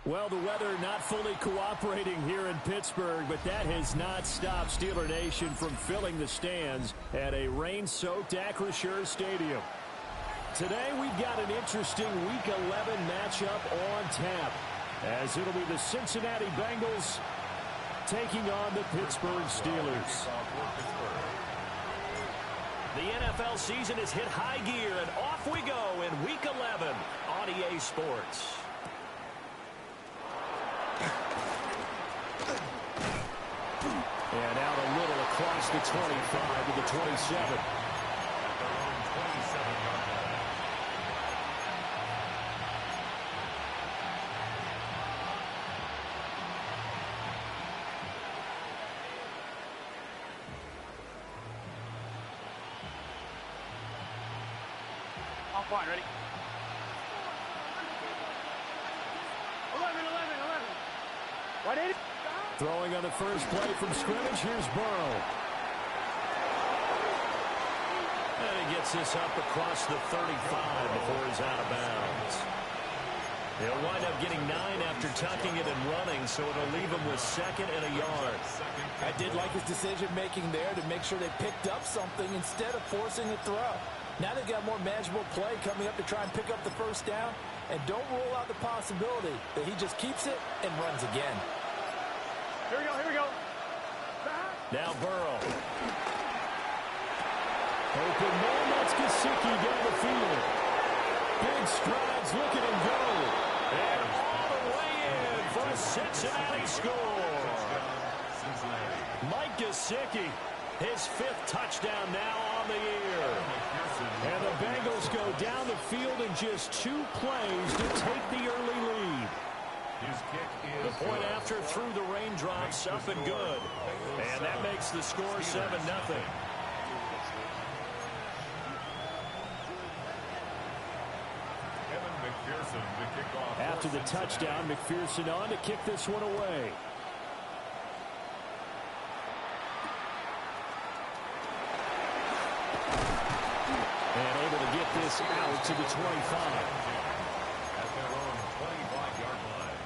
Well, the weather not fully cooperating here in Pittsburgh, but that has not stopped Steeler Nation from filling the stands at a rain-soaked Acrisure Stadium. Today, we've got an interesting Week 11 matchup on tap, as it'll be the Cincinnati Bengals taking on the Pittsburgh Steelers. The NFL season has hit high gear, and off we go in Week 11 on EA Sports. And out a little across the 25 to the 27. On point, ready? 11. 180. Throwing on the first play from scrimmage, here's Burrow. And he gets this up across the 35 before he's out of bounds. He'll wind up getting 9 after tucking it and running, so it'll leave him with second and a yard. I did like his decision-making there to make sure they picked up something instead of forcing a throw. Now they've got more manageable play coming up to try and pick up the first down, and don't rule out the possibility that he just keeps it and runs again. Here we go. Now Burrow. Open man, that's Gesicki down the field. Big strides, look at him go. And all the way in for a Cincinnati score. Mike Gesicki, his 5th touchdown now on the year. And the Bengals go down the field in just 2 plays to take the early lead. The point after through the raindrops, up and good. And that makes the score 7-0. After the touchdown, McPherson on to kick this one away. And able to get this out to the 25. At their own 25-yard line.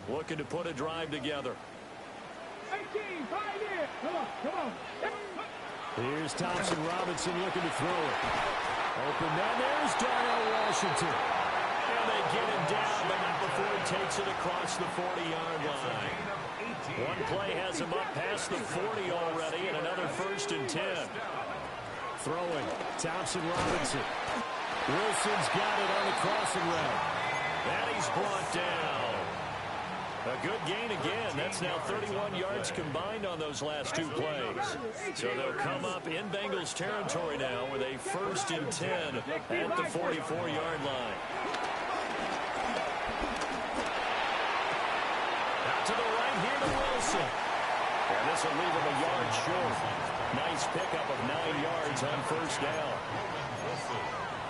Looking to put a drive together. 18, 5 in. Come on. Here's Thompson Robinson looking to throw it. Open down, there's Darnell Washington. And they get him down, but not before he takes it across the 40-yard line. One play has him up past the 40 already, and another 1st and 10. Throwing, Thompson Robinson. Wilson's got it on the crossing route. And he's brought down. A good gain again. That's now 31 yards combined on those last 2 plays. So they'll come up in Bengals territory now with a 1st and 10 at the 44-yard line. Out to the right here to Wilson. And this will leave him a yard short. Nice pickup of 9 yards on 1st down.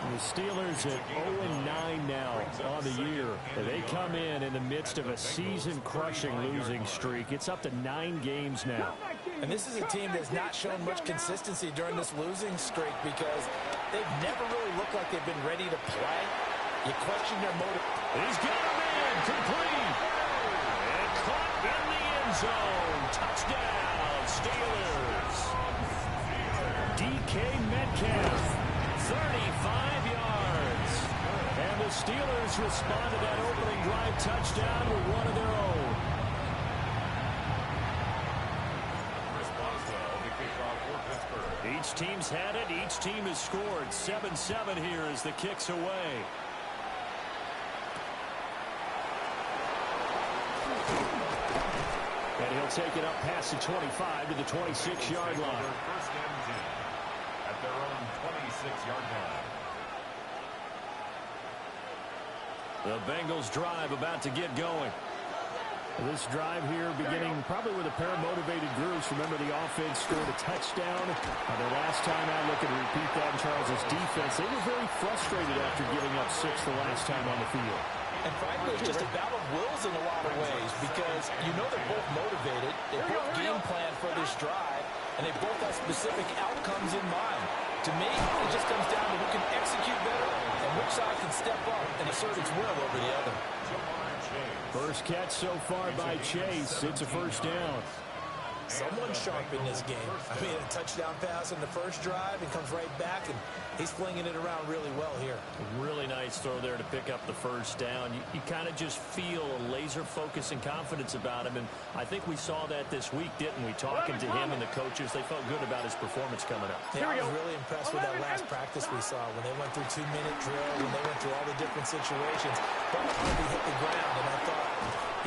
The Steelers at 0-9 now on the year. They come in the midst of a season-crushing losing streak. It's up to 9 games now. And this is a team that's not shown much consistency during this losing streak because they've never really looked like they've been ready to play. You question their motive. He's got a man complete. And caught in the end zone. Touchdown, Steelers. DK Metcalf. 35 yards. And the Steelers respond to that opening drive touchdown with one of their own. Each team's had it. Each team has scored. 7-7 here as the kick's away. And he'll take it up past the 25 to the 26-yard line. At their own 26-yard line. The Bengals drive about to get going. This drive here beginning probably with a pair of motivated groups. Remember, the offense scored a touchdown. Their last time out, looking to repeat that in Charles' defense. They were very frustrated after giving up 6 the last time on the field. And frankly, it's just a battle of wills in a lot of ways because you know they're both motivated. They both game plan for this drive. and they both have specific outcomes in mind. To me, it just comes down to who can execute better and which side can step up and assert its will over the other. First catch so far by Chase. It's a first down. Someone sharp in this game. I mean, a touchdown pass on the first drive and comes right back, and he's flinging it around really well here. Really nice throw there to pick up the first down. You kind of just feel a laser focus and confidence about him, and I think we saw that this week, didn't we? Talking to him and the coaches, they felt good about his performance coming up. Yeah, I was really impressed with that last practice we saw when they went through 2-minute drill, when they went through all the different situations. Ball hardly hit the ground, and I thought,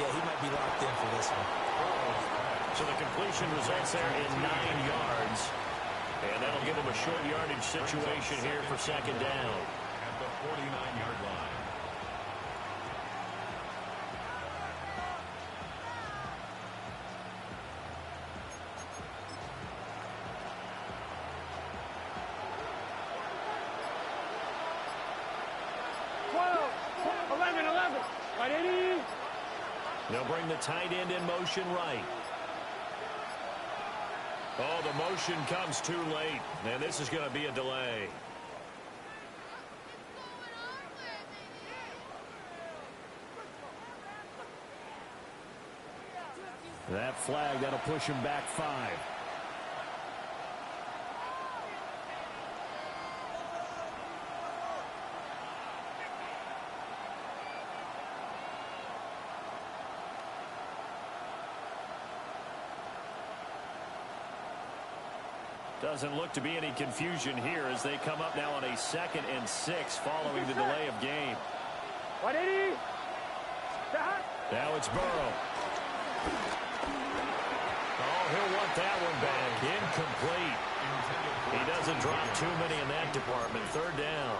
yeah, he might be locked in for this one. So the completion results there in 9 yards. And that'll give them a short yardage situation here for second down. At the 49-yard line. They'll bring the tight end in motion right. Oh, the motion comes too late, and this is going to be a delay. That flag, that'll push him back 5. Doesn't look to be any confusion here as they come up now on a 2nd and 6 following the delay of game. 180. Now it's Burrow. Oh, he'll want that one back. Incomplete. He doesn't drop too many in that department. 3rd down.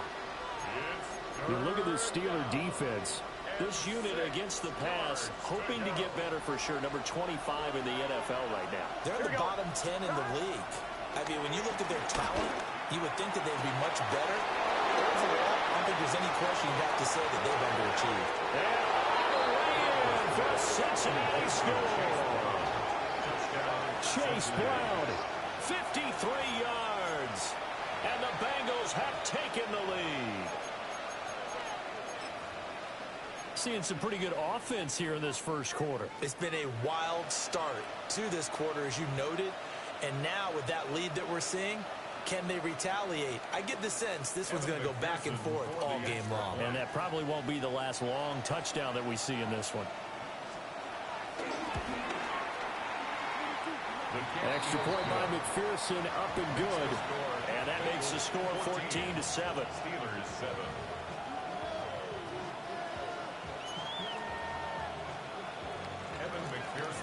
You look at the Steeler defense. This unit against the pass, hoping to get better for sure. Number 25 in the NFL right now. They're in the bottom 10 in the league. I mean, when you look at their talent, you would think that they'd be much better. Overall, I don't think there's any question you have to say that they've underachieved. And all the way in for a Cincinnati score. Chase Brown, 53 yards. And the Bengals have taken the lead. Seeing some pretty good offense here in this first quarter. It's been a wild start to this quarter, as you noted. And now with that lead that we're seeing, can they retaliate? I get the sense this one's going to go back and forth all game long. And that probably won't be the last long touchdown that we see in this one. Extra point by McPherson, up and good. And that makes the score 14-7. Steelers 7.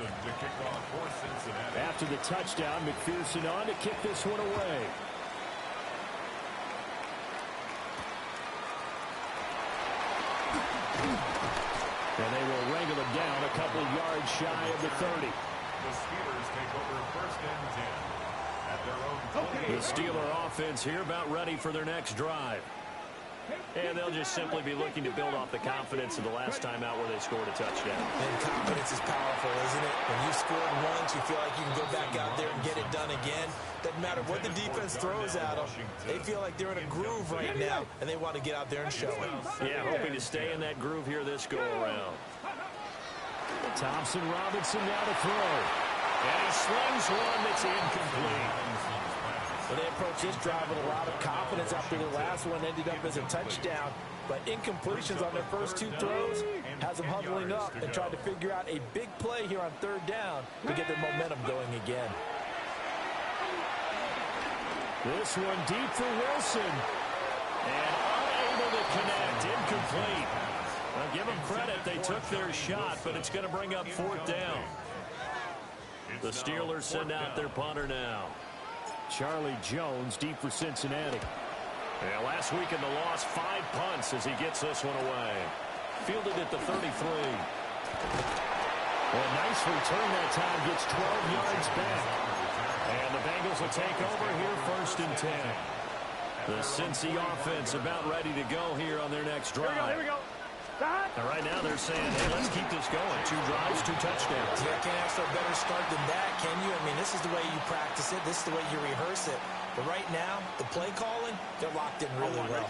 To kick off for Cincinnati. After the touchdown, McPherson on to kick this one away. And they will wrangle him down a couple of yards shy of the 30. The Steelers take over 1st and 10 at their own 20. The Steeler offense here about ready for their next drive. And they'll just simply be looking to build off the confidence of the last time out where they scored a touchdown. And confidence is powerful, isn't it? When you scored once, you feel like you can go back out there and get it done again. Doesn't matter what the defense throws at them. They feel like they're in a groove right now, and they want to get out there and show it. Yeah, hoping to stay in that groove here this go-around. Thompson Robinson now to throw. And he slings one that's incomplete. Well, they approached this drive with a lot of confidence after the last one ended up as a touchdown. But incompletions on their first 2 throws has them huddling up and trying to figure out a big play here on 3rd down to get their momentum going again. This one deep for Wilson. And unable to connect. Incomplete. Well, give them credit. They took their shot, but it's going to bring up 4th down. The Steelers send out their punter now. Charlie Jones deep for Cincinnati. Yeah, last week in the loss, 5 punts as he gets this one away. Fielded at the 33. Well, nice return that time. Gets 12 yards back. And the Bengals will take over here 1st and 10. The Cincy offense about ready to go here on their next drive. Here we go. Now, right now they're saying, hey, let's keep this going. 2 drives, 2 touchdowns. Yeah, can't ask for a better start than that, can you? I mean, this is the way you practice it. This is the way you rehearse it. But right now, the play calling, they're locked in really well.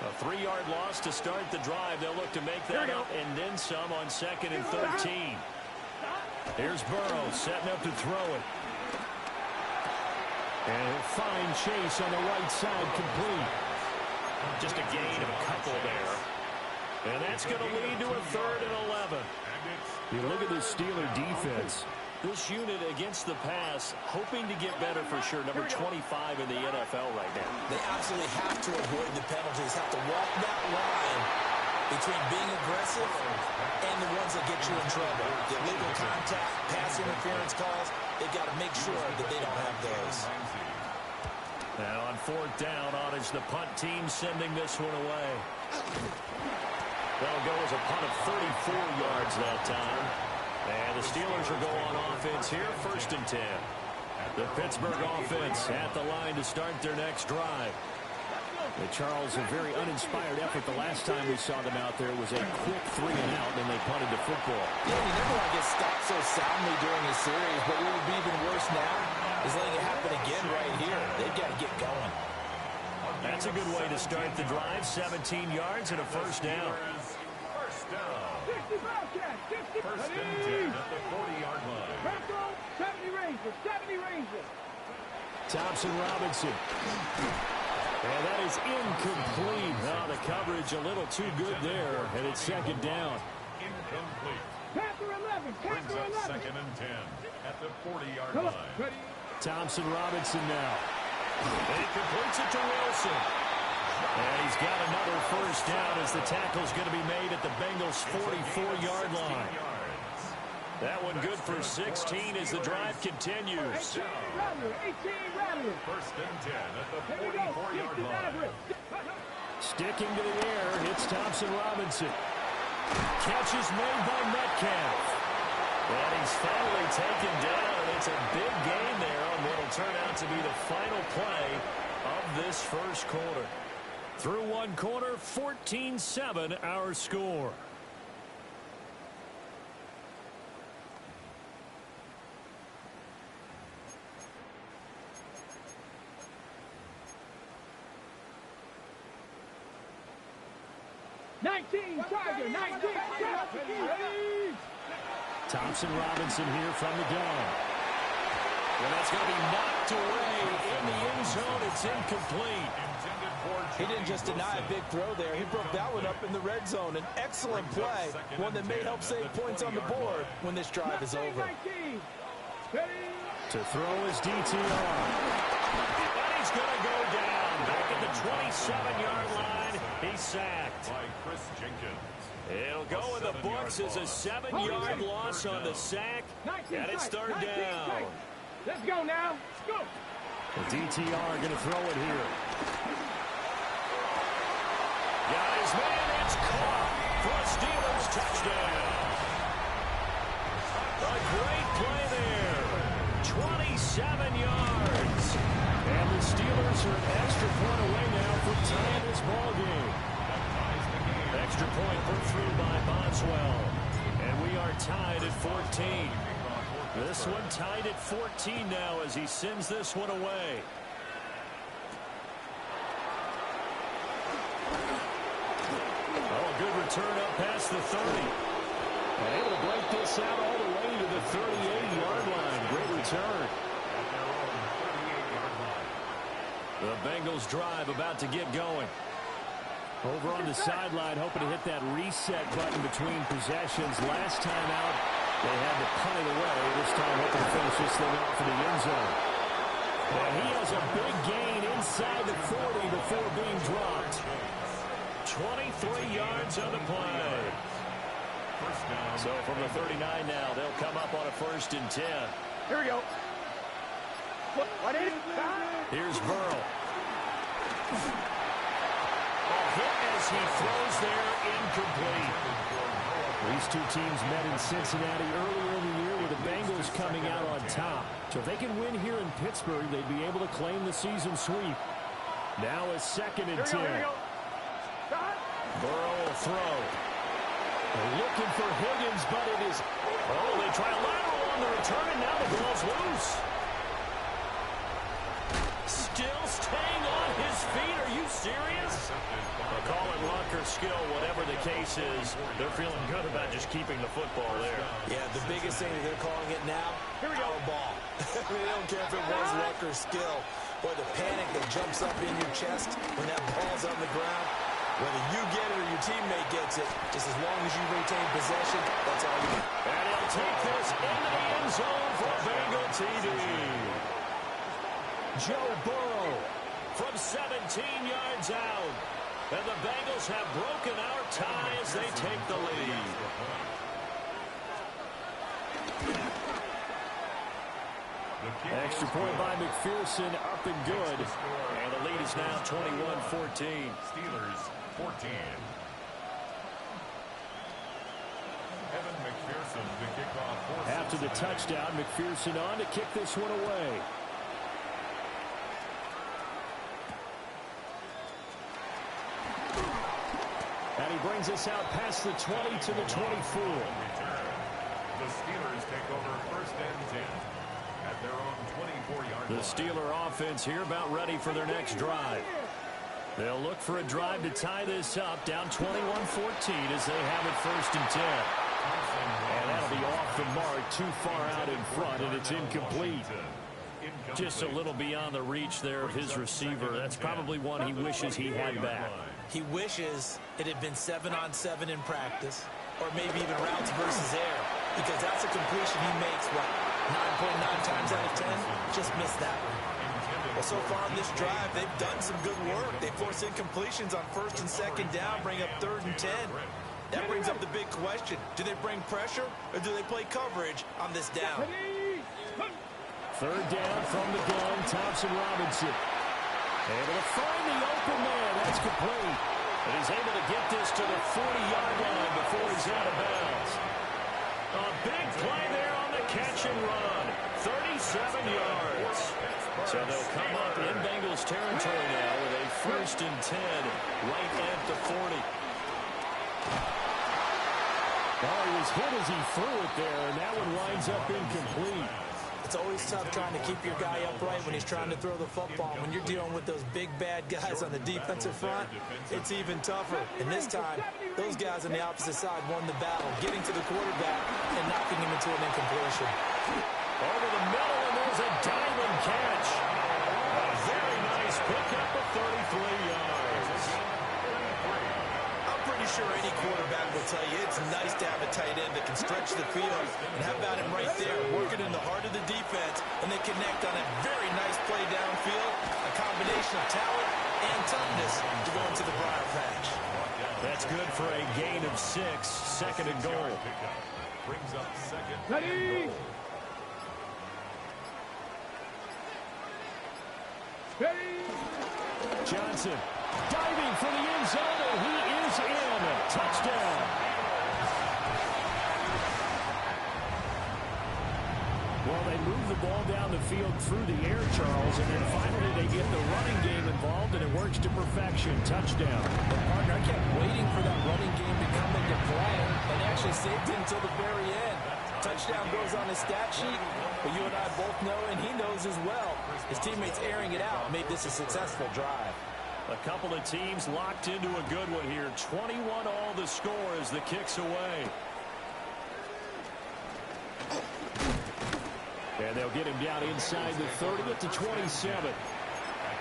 A 3-yard loss to start the drive. They'll look to make that up and then some on 2nd and 13. Here's Burrow setting up to throw it. And he'll find Chase on the right side, complete. Just a gain of a couple there. And that's going to lead to a 3rd and 11. You look at this Steeler defense. This unit against the pass, hoping to get better for sure. Number 25 in the NFL right now. They absolutely have to avoid the penalties, have to walk that line between being aggressive and the ones that get you in trouble. The illegal contact, pass interference calls, they've got to make sure that they don't have those. Now on 4th down, it's the punt team sending this one away. That'll go as a punt of 34 yards that time. And the Steelers are going on offense here, 1st and 10. The Pittsburgh offense at the line to start their next drive. Charles, a very uninspired effort the last time we saw them out there was a quick 3 and out, and they punted the football. Yeah, you never want to get stopped so soundly during a series, but what would be even worse now is letting it happen again right here. They've got to get going. That's a good way to start the drive. 17 yards and a 1st down. First down. 60 Bobcats, 60. 1st and 10 at the 40-yard line. Retro, 70 Rangers, 70 Rangers. Thompson Robinson. And that is incomplete. Oh, the coverage a little too good there, and it's 2nd down. Incomplete. Panther 11, Brings Panther up 11. 2nd and 10 at the 40-yard Come on, line. ready. Thompson Robinson now. And he completes it to Wilson. And he's got another 1st down as the tackle's going to be made at the Bengals' 44-yard line. That one good for 16 as the drive continues. 18 Rattler. 1st and 10 at the Here we go, 44-yard 60 line. Maverick. Sticking to the air, it's Thompson Robinson. Catch is made by Metcalf. And he's finally taken down. It's a big gain there on what will turn out to be the final play of this 1st quarter. Through 1 quarter, 14-7 our score. Tiger, 19, Thompson Robinson here from the gun. Well, that's going to be knocked away in the end zone. It's incomplete. He didn't just deny a big throw there. He broke that one up in the red zone. An excellent play, one that may help save points on the board when this drive is over. To throw is DTR. And he's going to go down. Back at the 27-yard line. He's sacked. By Chris Jenkins. It'll go in the books as a 7-yard loss on the sack. And it's 3rd down. Let's go now. Let's go. The DTR going to throw it here. Got his man. It's caught for a Steelers touchdown. A great play there. 27 yards. And the Steelers are an extra point away now from tying this ball game. Extra point put through by Boswell. And we are tied at 14. This one tied at 14 now as he sends this one away. Oh, a good return up past the 30. And able to break this out all the way to the 38-yard line. Great return. The Bengals drive about to get going. Over on the sideline, hoping to hit that reset button between possessions. Last time out, they had to punt it away. This time, hoping to finish this thing off in the end zone. And he has a big gain inside the 40 before being dropped. 23 yards on the play. So from the 39 now, they'll come up on a 1st and 10. Here we go. What is it? Here's Burrow. Hit as he throws there, incomplete. These two teams met in Cincinnati earlier in the year with the Bengals coming out on top. So if they can win here in Pittsburgh, they'd be able to claim the season sweep. Now a 2nd and 10. Here we go. Burrow will throw. They're looking for Higgins, but it is... Oh, they try a lateral on the return, and now the ball's loose. Still staying on his feet. Are you serious? Well, call it luck or skill, whatever the case is. They're feeling good about just keeping the football there. Yeah, the biggest thing that they're calling it now, our ball. I mean, they don't care if it was luck or skill. Boy, the panic that jumps up in your chest when that ball's on the ground, whether you get it or your teammate gets it, just as long as you retain possession, that's all you get. And he'll take this into the end zone for a Bengal TD. Joe Burrow from 17 yards out. And the Bengals have broken our tie as they take the lead. Extra point by McPherson, up and good. And the lead is now 21-14. Steelers 14. Evan McPherson to kick off. After the touchdown, McPherson on to kick this one away. And he brings us out past the 20 to the 24. The Steelers take over first and 10 at their own 24-yard line. The Steeler offense here about ready for their next drive. They'll look for a drive to tie this up, down 21-14 as they have it first and 10. And that'll be off the mark, too far out in front, and it's incomplete. Just a little beyond the reach there of his receiver. That's probably one he wishes he had back. He wishes it had been 7-on-7 in practice, or maybe even routes versus air, because that's a completion he makes, what, 9.9 times out of 10? Just missed that one. Well, so far on this drive, they've done some good work. They force incompletions on first and second down, bring up third and 10. That brings up the big question. Do they bring pressure, or do they play coverage on this down? Third down from the gun, Thompson Robinson. Able to find the open man. That's complete. And he's able to get this to the 40-yard line before he's out of bounds. A big play there on the catch and run. 37 yards. So they'll come up in Bengals territory now with a first and 10 right at the 40. Oh, he was hit as he threw it there, and that one winds up incomplete. It's always tough trying to keep your guy upright when he's trying to throw the football. When you're dealing with those big, bad guys on the defensive front, it's even tougher. And this time, those guys on the opposite side won the battle, getting to the quarterback and knocking him into an incompletion. Over the middle, and there's a diamond catch. A very nice pickup of 33 yards. I'm pretty sure any quarterback will tell you it's nice to have a tight end that can stretch the field. And how about him right there, working in the heart of the defense, and they connect on a very nice play downfield, a combination of talent and toughness to go into the briar patch. That's good for a gain of 6, second and goal. Brings up second. Ready? Ready? Johnson diving for the end zone, and he is in. Touchdown. Well, they move the ball down the field through the air, Charles, and then finally they get the running game involved, and it works to perfection. Touchdown. But, partner, I kept waiting for that running game to come into play and actually saved it until the very end. Touchdown goes on his stat sheet, but you and I both know, and he knows as well, his teammates airing it out made this a successful drive. A couple of teams locked into a good one here. 21 all the score as the kick's away. And they'll get him down inside the 30 at the 27. At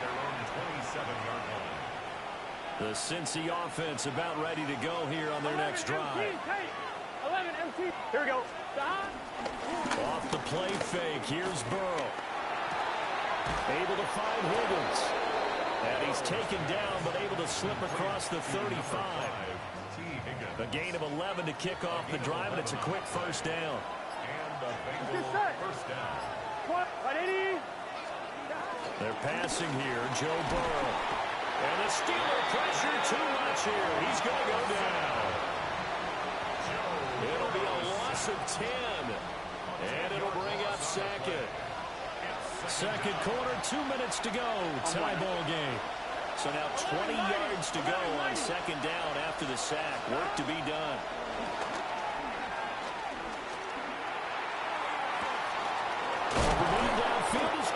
their own 27-yard line. The Cincy offense about ready to go here on their next drive. 11 MC. Here we go. Off the play fake. Here's Burrow. Able to find Higgins. And he's taken down, but able to slip across the 35. A gain of 11 to kick off the drive, and it's a quick first down. And the Bengals first down. 180. They're passing here, Joe Burrow. And the Steeler pressure too much here. He's going to go down. It'll be a loss of 10. And it'll bring up second. Second quarter, 2 minutes to go. Tie ball game. So now 20 yards to go on second down after the sack. Work to be done.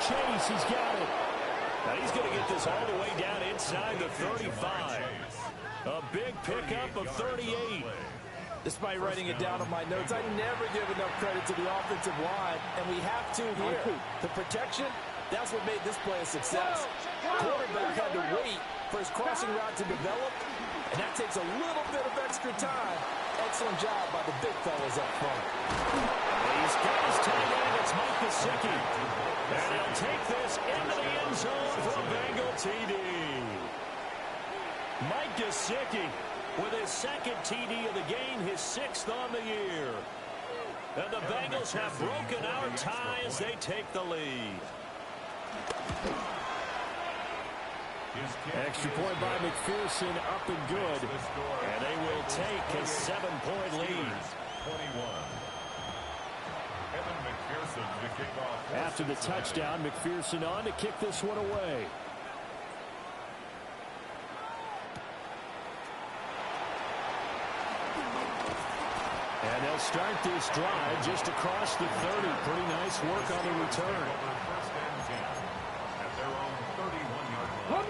Chase, he's got it. Now he's going to get this all the way down inside the 35. A big pickup of 38. Despite writing it down on my notes, I never give enough credit to the offensive line, and we have to here. The protection, that's what made this play a success. Quarterback had to wait for his crossing route to develop, and that takes a little bit of extra time. Excellent job by the big fellas up front. He's got his tight end. It's Mike Gesicki. And he'll take this into the end zone for a Bengal TD. Mike Gesicki with his second TD of the game, his 6th on the year. And the Bengals have broken our tie as they take the lead. Extra point by McPherson, up and good. And they will take a 7-point lead. 21. After the touchdown, McPherson on to kick this one away. And they'll start this drive just across the 30. Pretty nice work on the return.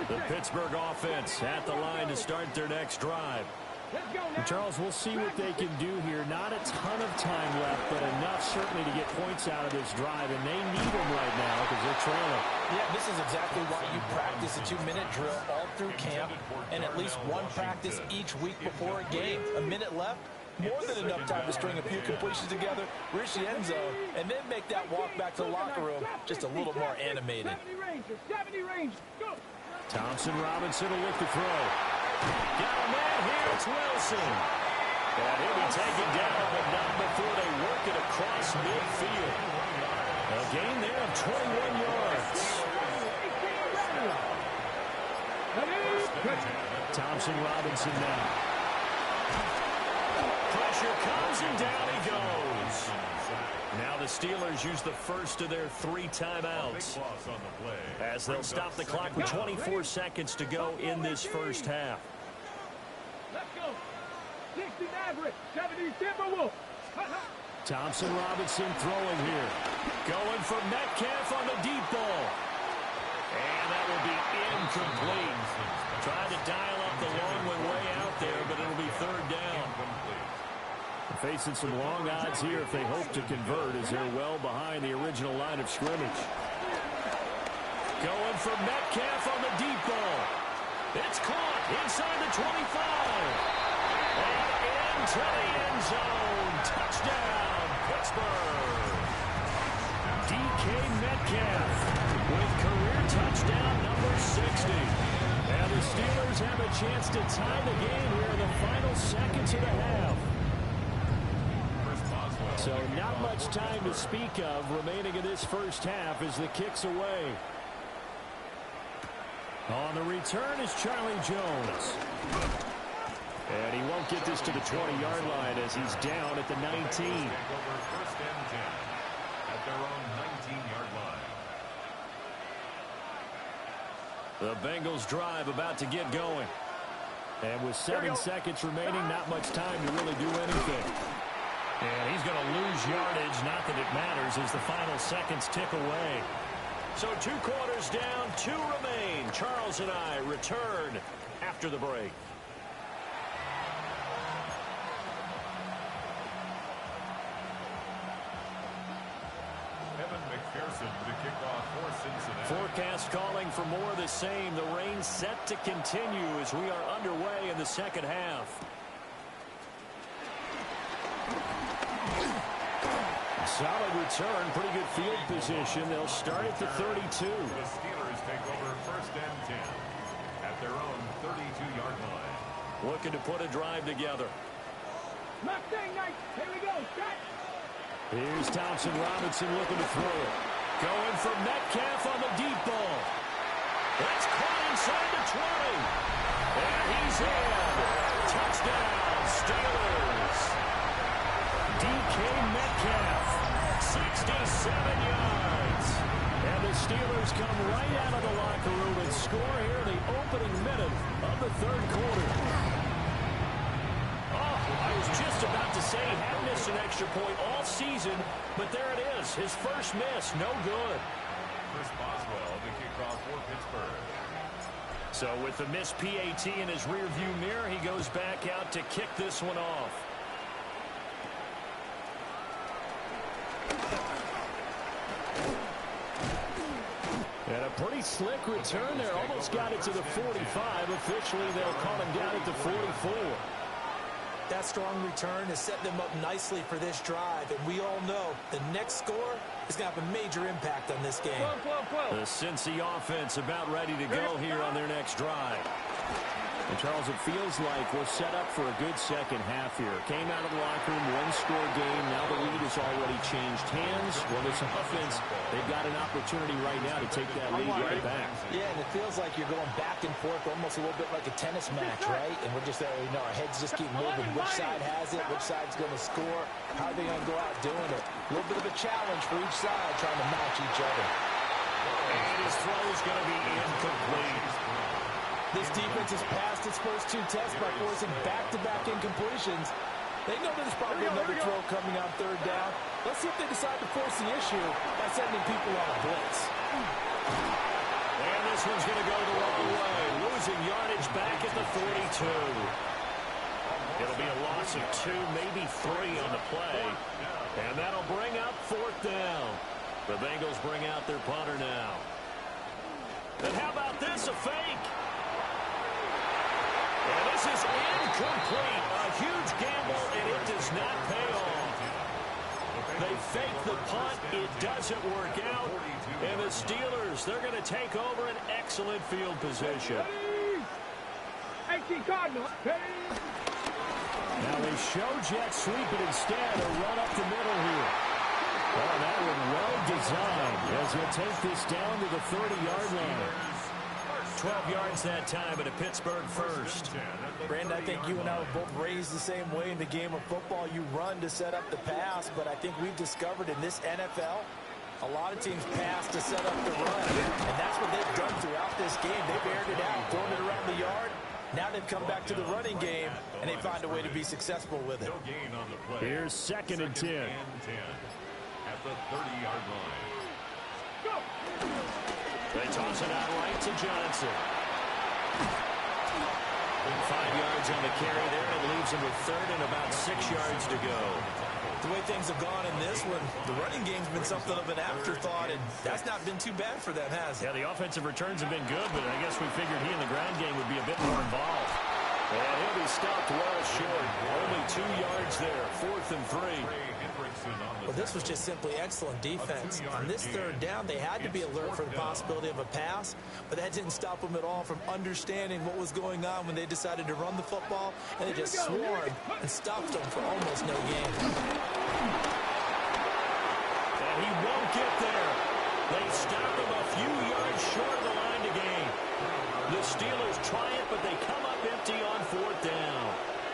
The Pittsburgh offense at the line to start their next drive. And Charles, we'll see what they can do here. Not a ton of time left, but enough certainly to get points out of this drive, and they need them right now because they're trailing. Yeah, this is exactly why you practice a 2-minute drill all through camp and at least one practice each week before a game. A minute left, more than enough time to string a few completions together, reach the end zone, and then make that walk back to the locker room just a little more animated. Thompson Robinson will look to throw. Got a man here, it's Wilson. And he'll be taken down, but not before they work it across midfield. A gain there of 21 yards. Thompson Robinson now. Pressure comes and down he goes. Now the Steelers use the first of their 3 timeouts as they'll stop the clock with 24 seconds to go in this first half. Let's go. 60 Maverick, 70 Timberwolf. Thompson Robinson throwing here. Going for Metcalf on the deep ball. And that will be incomplete. Trying to dial up the long one way out there, but it'll be 3rd down. Facing some long odds here if they hope to convert as they're well behind the original line of scrimmage. Going for Metcalf on the deep ball. It's caught inside the 25. And into the end zone. Touchdown, Pittsburgh. DK Metcalf with career touchdown number 60. And the Steelers have a chance to tie the game here in the final seconds of the half. So not much time to speak of remaining in this first half as the kick's away. On the return is Charlie Jones. And he won't get this to the 20-yard line as he's down at the 19. First and 10 at their own 19-yard line. The Bengals drive about to get going. And with 7 seconds remaining, not much time to really do anything. And he's going to lose yardage, not that it matters, as the final seconds tick away. So 2 quarters down, 2 remain. Charles and I return after the break. McPherson to kick off for Cincinnati. Forecast calling for more of the same. The rain set to continue as we are underway in the second half. Solid return, pretty good field position. They'll start at the 32. The Steelers take over first and 10 at their own 32-yard line. Looking to put a drive together. Mustang night. Here we go. Shot. Here's Thompson Robinson looking to throw it. Going for Metcalf on the deep ball. That's caught inside the 20. And he's in. Touchdown, Steelers. DK Metcalf, 67 yards. And the Steelers come right out of the locker room and score here in the opening minute of the 3rd quarter. Oh, a was just about to say he hadn't missed an extra point all season, but there it is. His first miss, no good. Chris Boswell, the kickoff for Pittsburgh. So with the missed PAT in his rearview mirror, he goes back out to kick this one off. And a pretty slick return there. Almost got it to the 45. Officially, they'll call him down at the 44. That strong return has set them up nicely for this drive. And we all know the next score is going to have a major impact on this game. The Cincy offense about ready to go here on their next drive. And Charles, it feels like we're set up for a good second half here. Came out of the locker room, one-score game. Now the lead has already changed hands. Well, this offense, they've got an opportunity right now to take that lead right back. Yeah, and it feels like you're going back and forth almost a little bit like a tennis match, right? And we're just, our heads just keep moving. Which side has it? Which side's going to score? How are they going to go out doing it? A little bit of a challenge for each side trying to match each other. And his throw is going to be incomplete. This defense has passed its first two tests by forcing back-to-back incompletions. They know there's probably another throw coming on third down. Let's see if they decide to force the issue by sending people on a blitz. And this one's going to go the wrong way, losing yardage back at the 42. It'll be a loss of 2, maybe 3 on the play. And that'll bring up fourth down. The Bengals bring out their punter now. And how about this, a fake? And this is incomplete. A huge gamble, and it does not pay off. They fake the punt. It doesn't work out. And the Steelers, they're going to take over an excellent field position. 18 Cardinals. Now they show jet sweep it instead, a run up the middle here. Oh, that one well designed as he'll take this down to the 30-yard line. 12 yards that time at a Pittsburgh first. Brandon, I think you and I were both raised the same way in the game of football. You run to set up the pass, but I think we've discovered in this NFL, a lot of teams pass to set up the run. And that's what they've done throughout this game. They've aired it out, thrown it around the yard. Now they've come back to the running game, and they find a way to be successful with it. Here's 2nd and 10. At the 30-yard line. Go! They toss it out right to Johnson. 5 yards on the carry there, and it leaves him with 3rd and about 6 yards to go. The way things have gone in this one, the running game's been something of an afterthought, and that's not been too bad for them, has it? Yeah, the offensive returns have been good, but I guess we figured he in the ground game would be a bit more involved. And he'll be stopped well short. Only 2 yards there, 4th and 3. Well, this was just simply excellent defense. On this third down, they had to be alert for the possibility of a pass, but that didn't stop them at all from understanding what was going on when they decided to run the football, and they just swarmed and stopped them for almost no gain. And he won't get there. They stop him a few yards short of the line to gain. The Steelers try it, but they come up empty on 4th down.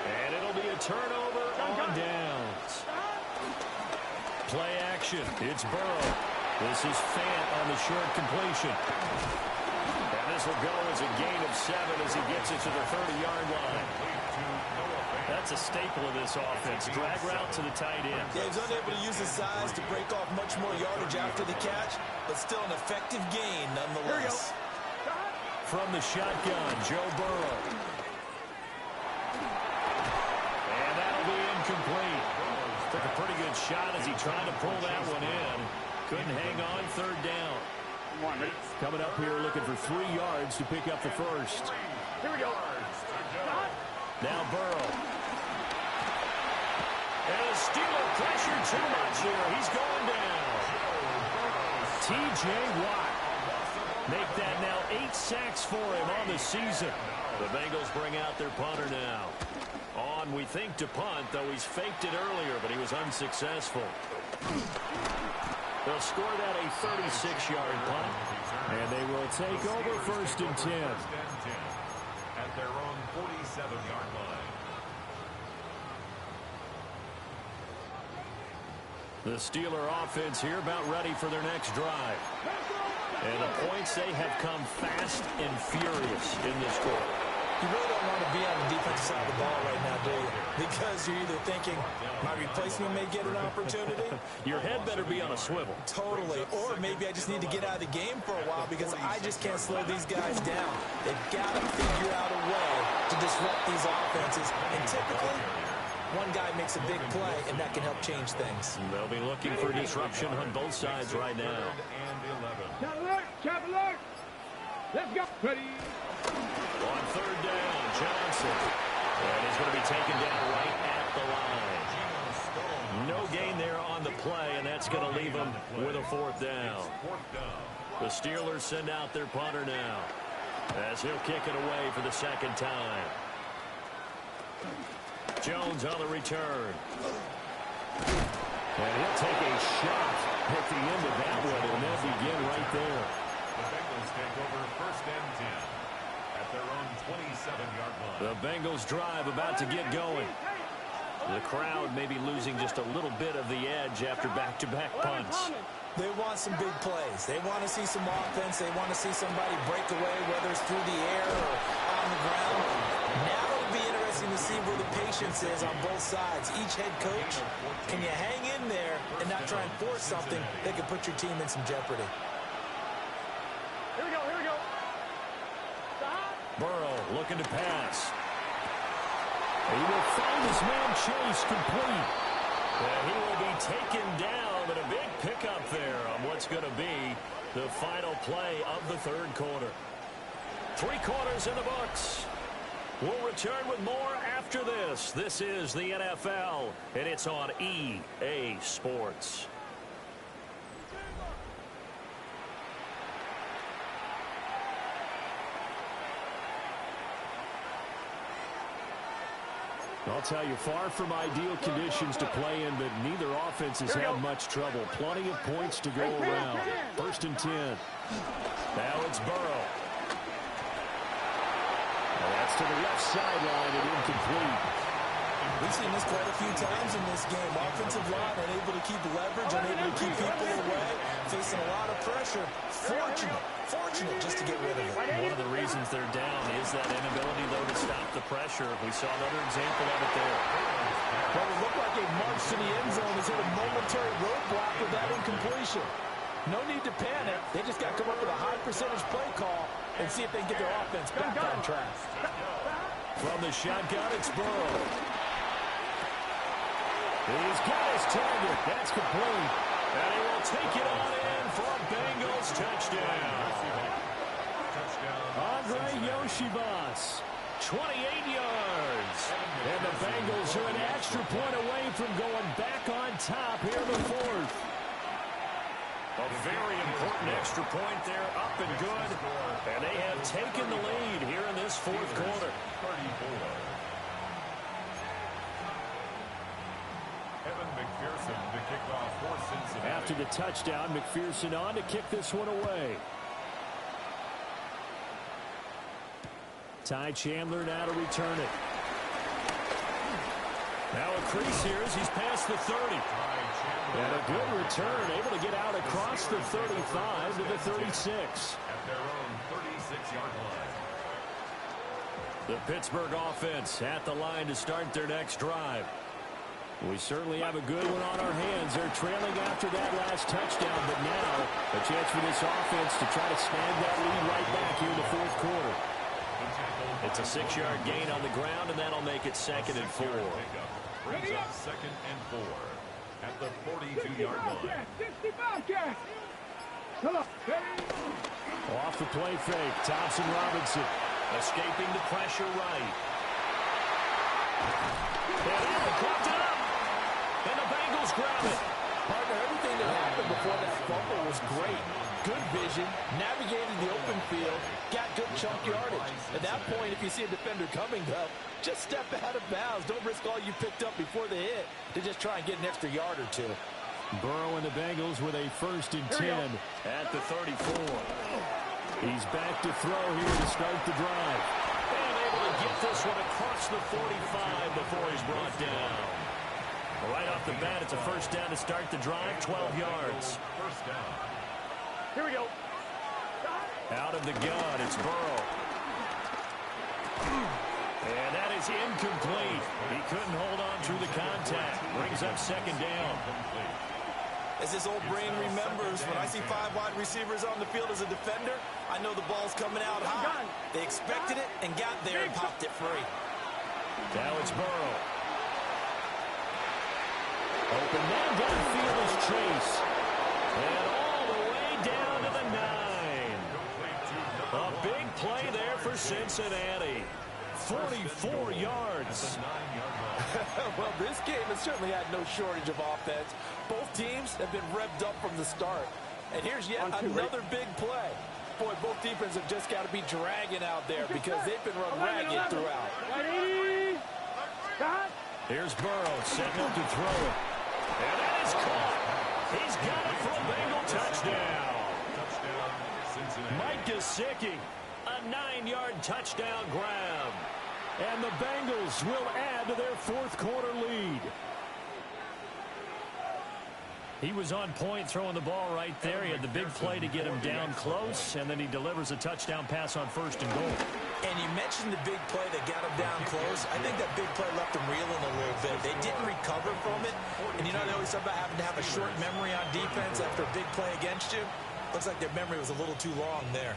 And it'll be a turnover on downs. Play action. It's Burrow. This is Fant on the short completion. And this will go as a gain of 7 as he gets it to the 30-yard line. That's a staple of this offense. Drag route to the tight end. Yeah, he's unable to use his size to break off much more yardage after the catch, but still an effective gain nonetheless. From the shotgun, Joe Burrow. And that'll be incomplete. Took a pretty good shot as he tried to pull that one in. Couldn't hang on 3rd down. Coming up here looking for 3 yards to pick up the first. Here we go. Now Burrow. And the Steeler pressure too much here. He's going down. T.J. Watt. Make that now 8 sacks for him on the season. The Bengals bring out their punter now. On, we think, to punt, though he's faked it earlier, but he was unsuccessful. They'll score that a 36-yard punt. And they will take over 1st and 10. At their own 47-yard line. The Steeler offense here about ready for their next drive. And the points, they have come fast and furious in this quarter. You really don't want to be on the defensive side of the ball right now, do you? Because you're either thinking, my replacement may get an opportunity. Your head better be on a swivel. Totally. Or maybe I just need to get out of the game for a while because I just can't slow these guys down. They've got to figure out a way to disrupt these offenses. And typically, one guy makes a big play, and that can help change things. They'll be looking for disruption on both sides right now. Chop alert! Let's go. Ready. On third down, Johnson. And he's going to be taken down right at the line. No gain there on the play, and that's going to leave him with a fourth down. The Steelers send out their punter now, as he'll kick it away for the second time. Jones on the return. And he'll take a shot at the end of that one, and they'll begin right there. The Bengals take over first and 10 at their own 27-yard line. The Bengals drive about to get going. The crowd may be losing just a little bit of the edge after back-to-back punts. They want some big plays. They want to see some offense. They want to see somebody break away, whether it's through the air or on the ground. Now it'll be interesting to see where the patience is on both sides. Each head coach, can you hang in there and not try and force something that could put your team in some jeopardy? Here we go. Burrow looking to pass. He will find his man Chase complete. And he will be taken down, but a big pickup there on what's going to be the final play of the third quarter. 3 quarters in the books. We'll return with more after this. This is the NFL, and it's on EA Sports. I'll tell you, far from ideal conditions to play in, but neither offense has had much trouble. Plenty of points to go around. First and 10. Now it's Burrow. And that's to the left sideline and incomplete. We've seen this quite a few times in this game. Offensive line unable to keep leverage, unable to keep people away, facing a lot of pressure. Fortunate just to get rid of it. One of the reasons they're down is that inability, though, to stop the pressure. We saw another example of it there. Well, it looked like a march to the end zone has hit a momentary roadblock with that incompletion. No need to panic. They just got to come up with a high percentage play call and see if they can get their offense back on track. From the shotgun, it's Burrow. He's got his target. That's complete. And he will take it on in for a Bengals touchdown. Andre Yoshibas, 28 yards. And the Bengals are an extra point away from going back on top here in the fourth. A very important extra point there, up and good. And they have taken the lead here in this fourth quarter. 34. McPherson to kick off for Cincinnati. After the touchdown, McPherson on to kick this one away. Ty Chandler now to return it. Now a crease here as he's past the 30. And a good return, able to get out across the 35 to the 36. At their own 36-yard line. The Pittsburgh offense at the line to start their next drive. We certainly have a good one on our hands. They're trailing after that last touchdown, but now a chance for this offense to try to snag that lead right back here in the fourth quarter. It's a 6-yard gain on the ground, and that'll make it 2nd and 4. Brings up 2nd and 4 at the 42-yard line. 65 Come on. Off the play fake, Thompson Robinson escaping the pressure right. And dropped it up. And the Bengals grab it. Partner, everything that happened before that fumble was great. Good vision, navigated the open field, got good chunk yardage. At that point, if you see a defender coming up, just step out of bounds. Don't risk all you picked up before the hit to just try and get an extra yard or two. Burrow and the Bengals with a 1st and 10 at the 34. He's back to throw here to start the drive. And able to get this one across the 45 before he's brought down. Right off the bat, it's a 1st down to start the drive, 12 yards. 1st down. Here we go. Out of the gun, it's Burrow. And that is incomplete. He couldn't hold on through the contact. Brings up second down. As this old brain remembers, when I see 5 wide receivers on the field as a defender, I know the ball's coming out high. They expected it and got there and popped it free. Now it's Burrow. Open man downfield is Chase. And all the way down to the 9. A big play there for Cincinnati. 44 yards. Well, this game has certainly had no shortage of offense. Both teams have been revved up from the start. And here's yet another big play. Boy, both defenses have just got to be dragging out there because they've been run ragged throughout. Here's Burrow setting up to throw it. And that is caught. He's got it for a Bengal touchdown. Mike Gesicki, a 9-yard touchdown grab. And the Bengals will add to their fourth-quarter lead. He was on point throwing the ball right there. He had the big play to get him down close, and then he delivers a touchdown pass on first and goal. And you mentioned the big play that got him down close. I think that big play left him reeling a little bit. They didn't recover from it. And you know, they always talk about having to have a short memory on defense after a big play against you. Looks like their memory was a little too long there.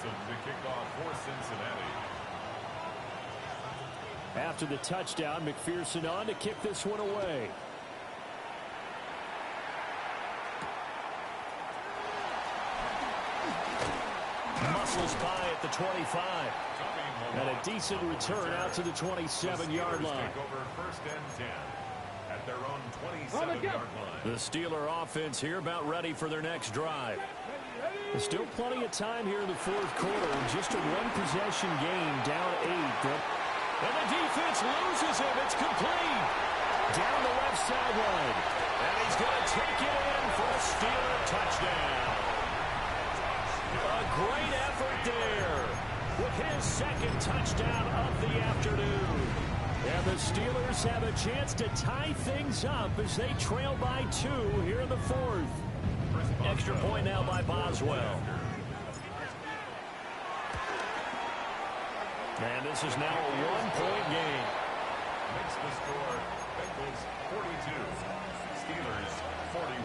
To kick off for Cincinnati. After the touchdown, McPherson on to kick this one away. Muscles by at the 25. And a decent return out to the 27-yard line. Over first and 10 at their own 27-yard line. The Steeler offense here about ready for their next drive. There's still plenty of time here in the fourth quarter. Just a one-possession game, down 8. And the defense loses him. It's complete. Down the left sideline. And he's going to take it in for a Steeler touchdown. A great effort there with his second touchdown of the afternoon. And the Steelers have a chance to tie things up as they trail by 2 here in the fourth. Extra point now by Boswell. And this is now a one-point game. Makes the score Bengals 42, Steelers 41.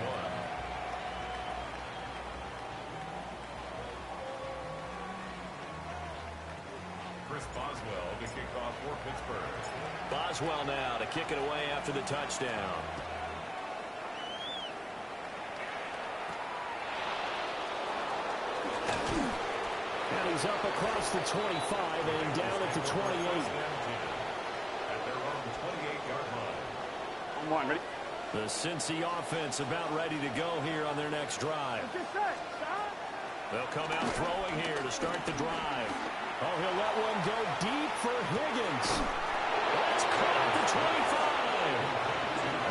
Chris Boswell to kick off for Pittsburgh. Boswell now to kick it away after the touchdown. And he's up across the 25 and down at the 28. At their own 28-yard line. Come on, ready? The Cincy offense about ready to go here on their next drive. They'll come out throwing here to start the drive. Oh, he'll let one go deep for Higgins. That's caught at the 25.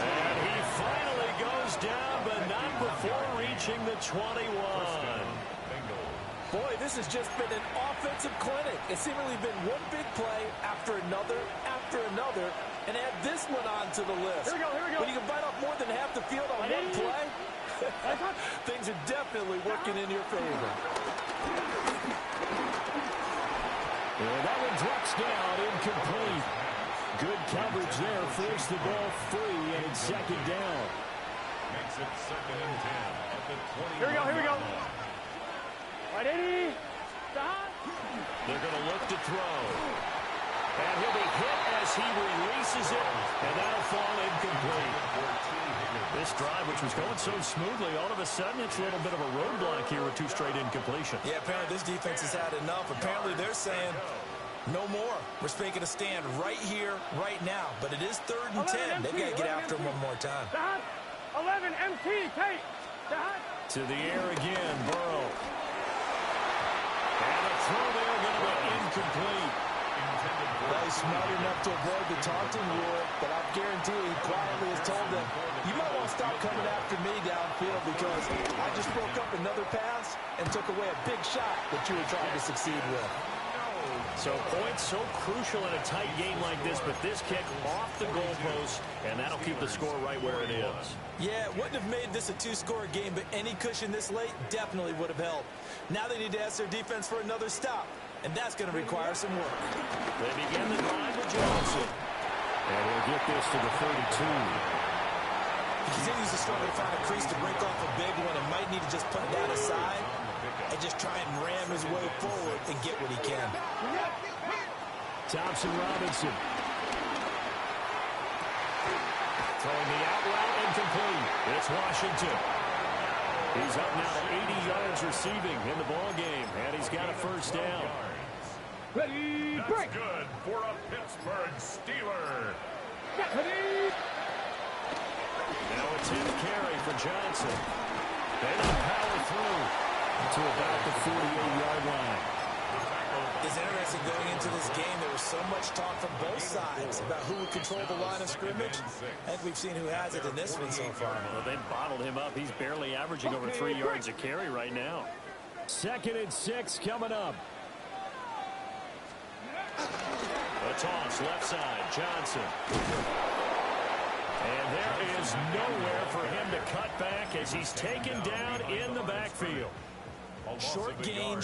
And he finally goes down, but not before reaching the 21. Boy, this has just been an offensive clinic. It's seemingly been one big play after another, and add this one on to the list. Here we go. When you can bite off more than half the field on one play, things are definitely working in your favor. Well, that one drops down, incomplete. Good coverage there, forced the ball free, and it's second down. Makes it second and 10 at the 20. Here we go. They're going to look to throw. And he'll be hit as he releases it, and that'll fall incomplete. This drive, which was going so smoothly, all of a sudden it's a little bit of a roadblock here with 2 straight incompletions. Yeah, apparently this defense has had enough. Apparently they're saying, no more. We're making a stand right here, right now. But it is 3rd and 10. They've got to get after him one more time. 11 MT, take. To the air again, Burrow. And the throw there going to be incomplete. Well, he's smart enough to avoid the taunting rule, but I guarantee he quietly has told them, you might want to stop coming after me downfield because I just broke up another pass and took away a big shot that you were trying to succeed with. So points so crucial in a tight game like this, but this kick off the goalpost, and that'll keep the score right where it is. Yeah, it wouldn't have made this a two-score game, but any cushion this late definitely would have helped. Now they need to ask their defense for another stop, and that's going to require some work. They begin the drive with Johnson. And he'll get this to the 32. He continues to struggle to find a crease to break off a big one and might need to just put it down aside and just try and ram his way forward and get what he can. Thompson Robinson. Throwing the out route incomplete. It's Washington. He's up now to 80 yards receiving in the ball game, and he's got a first down. Ready, That's break. good for a Pittsburgh Steeler. Ready. Now a 10th carry for Johnson. They don't power through to about the 48-yard line. It's interesting going into this game. There was so much talk from both sides about who would control the line of scrimmage. I think we've seen who has it in this one so far. Well, they bottled him up. He's barely averaging over 3 yards a carry right now. 2nd and 6 coming up. A toss left side. Johnson. And there is nowhere for him to cut back as he's taken down in the backfield. Short gain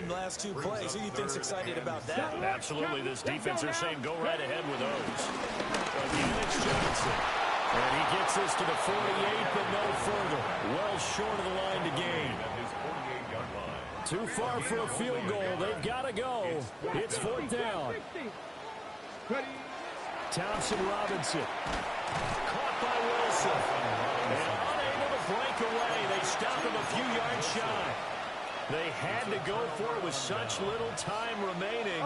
last two plays. Who do you think's excited about that? Absolutely. This defense are saying go right ahead with those. Again, it's Johnson. And he gets this to the 48, but no further. Well short of the line to gain. Too far for a field goal. They've got to go. It's 4th down. Thompson Robinson. Caught by Wilson. And unable to break away. They stop him a few yards shy. They had to go for it with such little time remaining.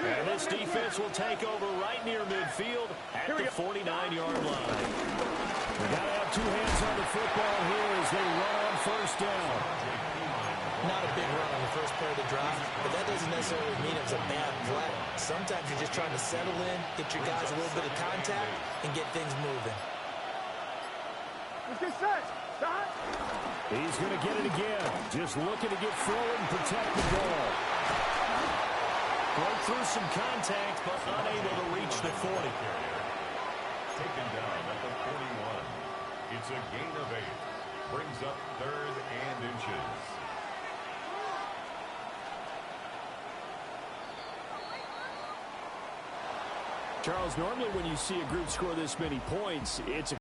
And this defense will take over right near midfield at the 49-yard line. They've got to have two hands on the football here as they run on first down. Not a big run on the first play of the drive, but that doesn't necessarily mean it was a bad play. Sometimes you're just trying to settle in, get your guys a little bit of contact, and get things moving. Let's get set. Stop. He's going to get it again. Just looking to get forward and protect the ball. Broke through some contact, but unable to reach the 40. Taken down at the 41. It's a gain of 8. Brings up 3rd and inches. Charles, normally when you see a group score this many points, it's a